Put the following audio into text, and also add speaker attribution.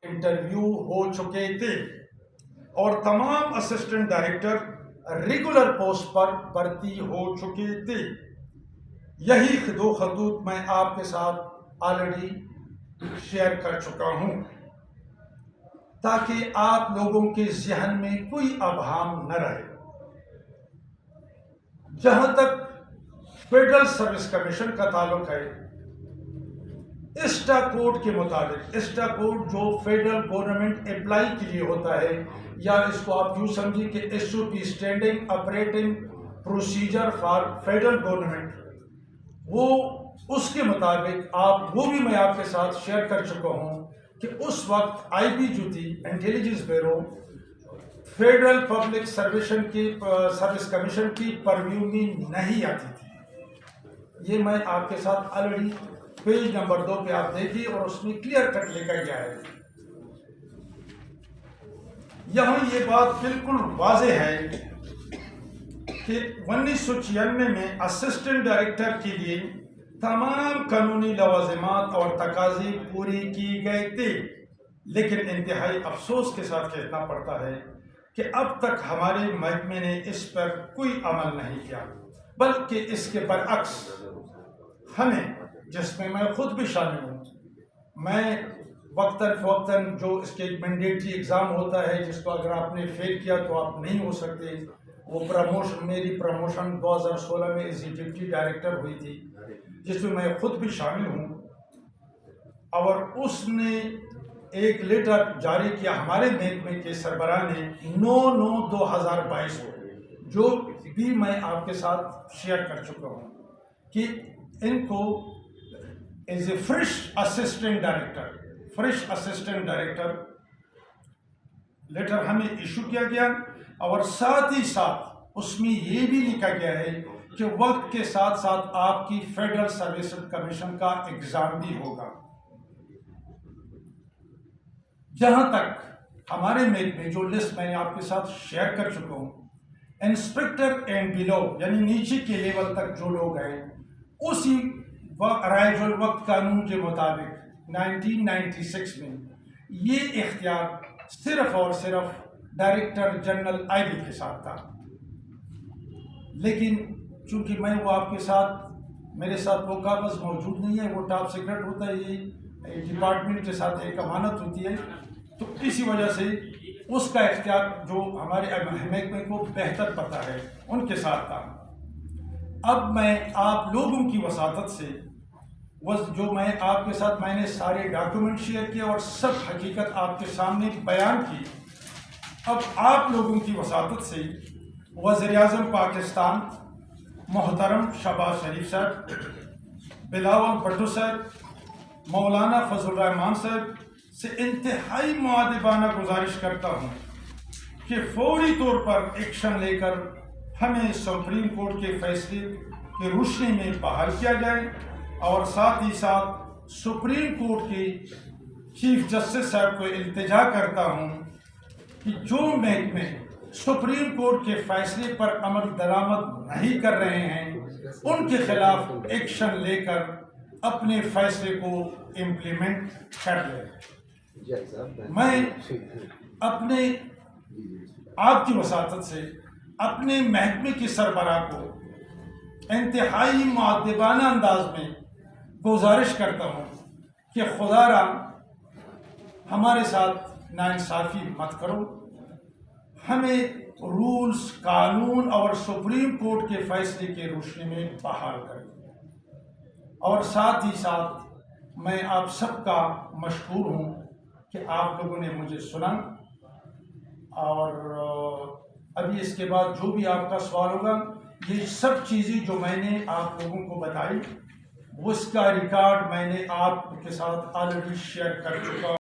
Speaker 1: Interview ہو چکے تھے اور تمام اسسٹنٹ ڈائریکٹر ریگولر پوسٹ پر بھرتی ہو چکے تھے۔ یہی دو خطوط میں آپ کے ساتھ آلریڈی شیئر کر چکا ہوں تاکہ آپ لوگوں کے ذہن میں کوئی ابہام نہ رہے۔ جہاں تک فیڈرل سروس کمیشن کا تعلق ہے، اسٹا کوڈ کے مطابق، اسٹا کوڈ جو فیڈرل گورنمنٹ اپلائی کے لیے ہوتا ہے، یا اس کو آپ یوں سمجھیں کہ S O P standing operating procedure for federal government, وہ اس کے مطابق وہ بھی میں آپ کے ساتھ شیئر کر چکا ہوں کہ اس وقت آئی بی جو تھی، intelligence bureau, federal public service commission کی پرویو میں نہیں آتی تھی۔ یہ میں آپ کے ساتھ آلریڈی پیج نمبر 2 پہ آپ دیکھیے، اور اس میں کلیئر کٹ لکھا گیا ہے۔ یہاں یہ بات بالکل واضح ہے کہ 1996 میں اسسٹنٹ ڈائریکٹر کے لیے تمام قانونی لوازمات اور تقاضے پورے کیے گئے تھے، لیکن انتہائی افسوس کے ساتھ کہنا پڑتا ہے کہ اب تک ہمارے محکمے نے اس پر کوئی عمل نہیں کیا، بلکہ اس کے برعکس ہمیں، جس میں میں خود بھی شامل ہوں، میں وقتاً فوقتاً جو اس کے ایک مینڈیٹری ایگزام ہوتا ہے جس کو اگر آپ نے فیل کیا تو آپ نہیں ہو سکتے، وہ میری پروموشن 2016 میں ایز ڈپٹی ڈائریکٹر ہوئی تھی، جس میں خود بھی شامل ہوں، اور اس نے ایک لیٹر جاری کیا ہمارے محکمے کے سربراہ نے 9/9/2022 کو، جو بھی میں آپ کے ساتھ شیئر کر چکا ہوں کہ ان کو as a fresh assistant director letter ہمیں ایشو کیا گیا، اور ساتھ ہی ساتھ اس میں یہ بھی لکھا گیا ہے کہ وقت کے ساتھ ساتھ آپ کی فیڈرل سروس کمیشن کا ایگزام بھی ہوگا۔ جہاں تک ہمارے محکمے جو لسٹ میں نے آپ کے ساتھ شیئر کر چکا ہوں، انسپیکٹر اینڈ بلو یعنی نیچے کے لیول تک جو لوگ ہیں، اسی رائج الوقت قانون کے مطابق 1996 میں یہ اختیار صرف اور صرف ڈائریکٹر جنرل آئی بی کے ساتھ تھا، لیکن چونکہ میں وہ آپ کے ساتھ، میرے ساتھ وہ کاغذ موجود نہیں ہے، وہ ٹاپ سیکرٹ ہوتا ہے، یہ ڈپارٹمنٹ کے ساتھ ایک امانت ہوتی ہے، تو اسی وجہ سے اس کا اختیار جو ہمارے محکمے کو بہتر پتہ ہے ان کے ساتھ تھا۔ اب میں آپ لوگوں کی وساطت سے جو میں آپ کے ساتھ میں نے سارے ڈاکومنٹ شیئر کیے اور سب حقیقت آپ کے سامنے بیان کی، اب آپ لوگوں کی وساطت سے وزیر اعظم پاکستان محترم شہباز شریف صاحب، بلاول بھٹو صاحب، مولانا فضل الرحمان صاحب سے انتہائی مؤدبانہ گزارش کرتا ہوں کہ فوری طور پر ایکشن لے کر ہمیں سپریم کورٹ کے فیصلے کی روشنی میں بحال کیا جائے، اور ساتھ ہی ساتھ سپریم کورٹ کے چیف جسٹس صاحب کو التجا کرتا ہوں کہ جو محکمے سپریم کورٹ کے فیصلے پر عمل درآمد نہیں کر رہے ہیں، ان کے خلاف ایکشن لے کر اپنے فیصلے کو امپلیمنٹ کر لیں۔ میں اپنے آپ کی وساطت سے اپنے محکمے کے سربراہ کو انتہائی مؤدبانہ انداز میں گزارش کرتا ہوں کہ خدا را ہمارے ساتھ ناانصافی مت کرو، ہمیں رولز، قانون اور سپریم کورٹ کے فیصلے کے روشنی میں بحال کریں۔ اور ساتھ ہی ساتھ میں آپ سب کا مشکور ہوں کہ آپ لوگوں نے مجھے سنا، اور ابھی اس کے بعد جو بھی آپ کا سوال ہوگا، یہ سب چیزیں جو میں نے آپ لوگوں کو بتائی، اس کا ریکارڈ میں نے آپ کے ساتھ آلریڈی شیئر کر چکا ہوں۔